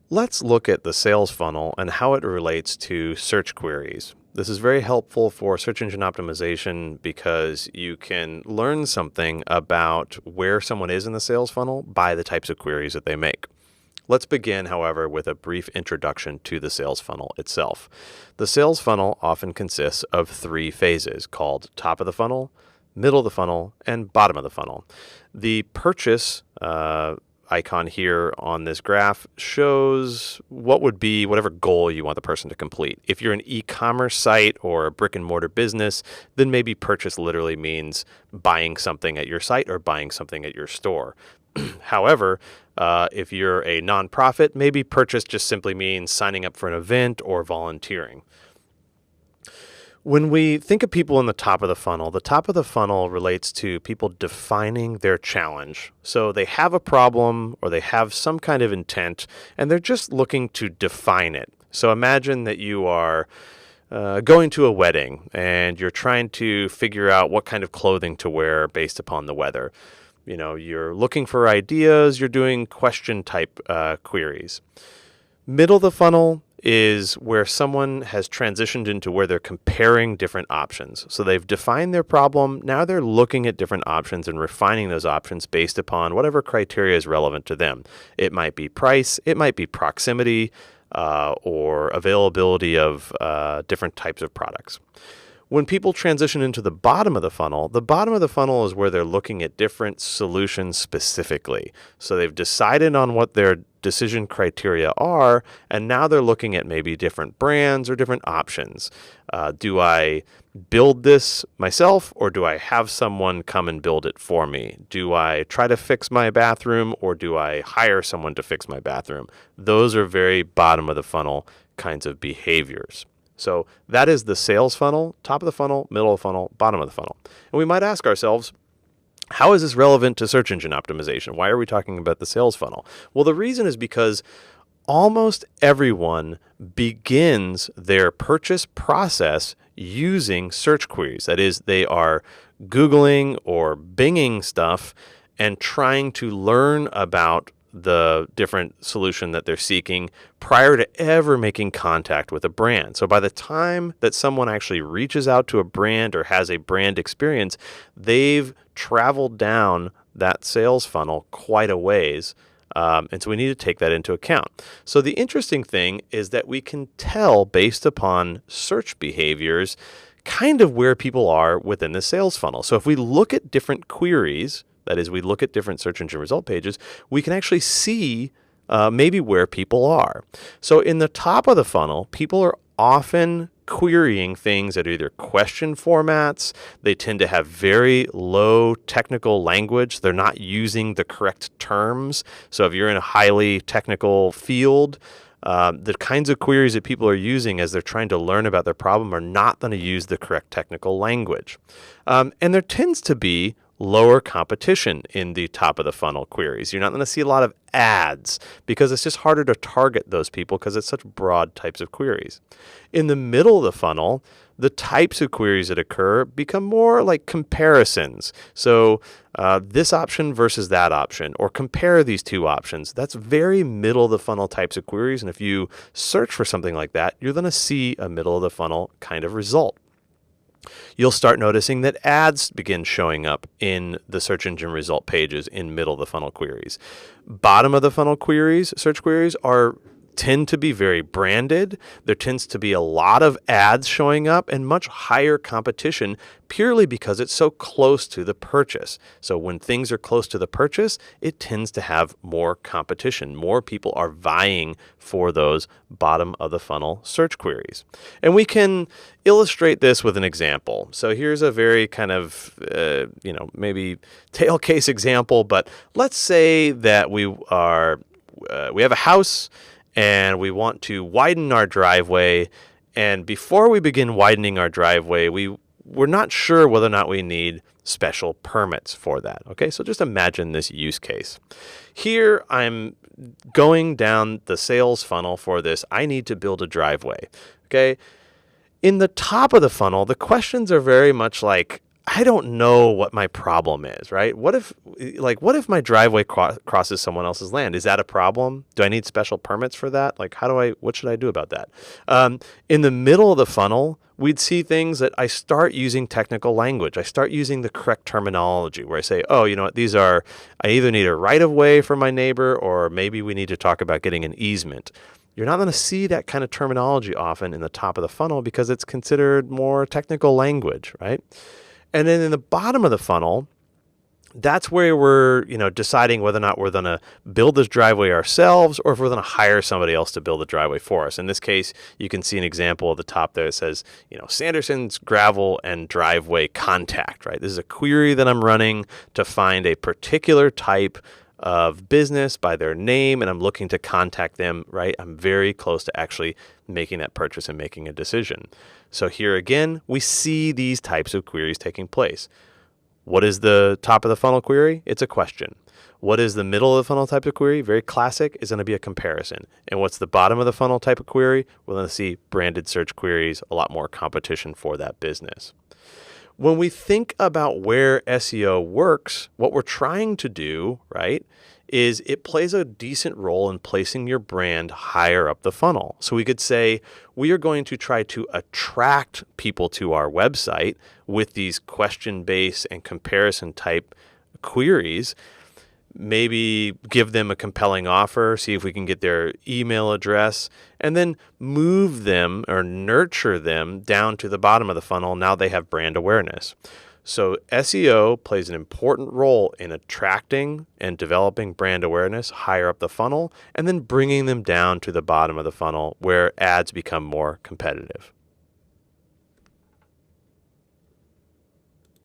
Let's look at the sales funnel and how it relates to search queries. This is very helpful for search engine optimization because you can learn something about where someone is in the sales funnel by the types of queries that they make. Let's begin, however, with a brief introduction to the sales funnel itself. The sales funnel often consists of three phases called top of the funnel, middle of the funnel, and bottom of the funnel. The purchase icon here on this graph shows what would be whatever goal you want the person to complete. If you're an e-commerce site or a brick and mortar business, then maybe purchase literally means buying something at your site or buying something at your store. However, if you're a nonprofit, maybe purchase just simply means signing up for an event or volunteering. When we think of people in the top of the funnel relates to people defining their challenge. So they have a problem or they have some kind of intent and they're just looking to define it. So imagine that you are going to a wedding and you're trying to figure out what kind of clothing to wear based upon the weather. You know, you're looking for ideas, you're doing question type queries. Middle of the funnel is where someone has transitioned into where they're comparing different options. So they've defined their problem. Now they're looking at different options and refining those options based upon whatever criteria is relevant to them. It might be price, it might be proximity, or availability of different types of products. When people transition into the bottom of the funnel is where they're looking at different solutions specifically. So they've decided on what their decision criteria are, and now they're looking at maybe different brands or different options. Do I build this myself, or do I have someone come and build it for me? Do I try to fix my bathroom, or do I hire someone to fix my bathroom? Those are very bottom of the funnel kinds of behaviors. So that is the sales funnel, top of the funnel, middle of the funnel, bottom of the funnel. And we might ask ourselves, how is this relevant to search engine optimization? Why are we talking about the sales funnel? Well, the reason is because almost everyone begins their purchase process using search queries. That is, they are Googling or Binging stuff and trying to learn about the different solution that they're seeking prior to ever making contact with a brand. So by the time that someone actually reaches out to a brand or has a brand experience, they've traveled down that sales funnel quite a ways. And so we need to take that into account. So the interesting thing is that we can tell based upon search behaviors kind of where people are within the sales funnel. So if we look at different queries, that is, we look at different search engine result pages, we can actually see maybe where people are. So in the top of the funnel, people are often querying things that are either question formats. They tend to have very low technical language. They're not using the correct terms. So if you're in a highly technical field, the kinds of queries that people are using as they're trying to learn about their problem are not going to use the correct technical language. And there tends to be lower competition in the top of the funnel queries. You're not going to see a lot of ads because it's just harder to target those people because it's such broad types of queries. In the middle of the funnel, the types of queries that occur become more like comparisons. So this option versus that option, or compare these two options. That's very middle of the funnel types of queries. And if you search for something like that, you're going to see a middle of the funnel kind of result. You'll start noticing that ads begin showing up in the search engine result pages in middle of the funnel queries. Bottom of the funnel queries, search queries, tend to be very branded. There tends to be a lot of ads showing up and much higher competition purely because it's so close to the purchase. So when things are close to the purchase, it tends to have more competition. More people are vying for those bottom of the funnel search queries. And we can illustrate this with an example. So here's a very kind of, maybe tail case example, but let's say that we have a house and we want to widen our driveway. And before we begin widening our driveway, we're not sure whether or not we need special permits for that. Okay, so just imagine this use case. Here I'm going down the sales funnel for this. I need to build a driveway. Okay, in the top of the funnel, the questions are very much like, I don't know what my problem is, right? What if my driveway crosses someone else's land? Is that a problem? Do I need special permits for that? Like, what should I do about that? In the middle of the funnel, we'd see things that I start using technical language. I start using the correct terminology where I say, oh, you know what, I either need a right of way for my neighbor, or maybe we need to talk about getting an easement. You're not going to see that kind of terminology often in the top of the funnel because it's considered more technical language, right? And then in the bottom of the funnel, that's where we're, deciding whether or not we're going to build this driveway ourselves or if we're going to hire somebody else to build the driveway for us. In this case, you can see an example at the top there that says, Sanderson's gravel and driveway contact, right? This is a query that I'm running to find a particular type of business by their name, and I'm looking to contact them, right? I'm very close to actually making that purchase and making a decision. So here again, we see these types of queries taking place. What is the top of the funnel query? It's a question. What is the middle of the funnel type of query? Very classic, is going to be a comparison. And what's the bottom of the funnel type of query? We're going to see branded search queries, a lot more competition for that business. When we think about where SEO works, what we're trying to do, right, is it plays a decent role in placing your brand higher up the funnel. So we could say we are going to try to attract people to our website with these question-based and comparison type queries. Maybe give them a compelling offer, see if we can get their email address, and then move them or nurture them down to the bottom of the funnel. Now they have brand awareness. So SEO plays an important role in attracting and developing brand awareness higher up the funnel, and then bringing them down to the bottom of the funnel where ads become more competitive.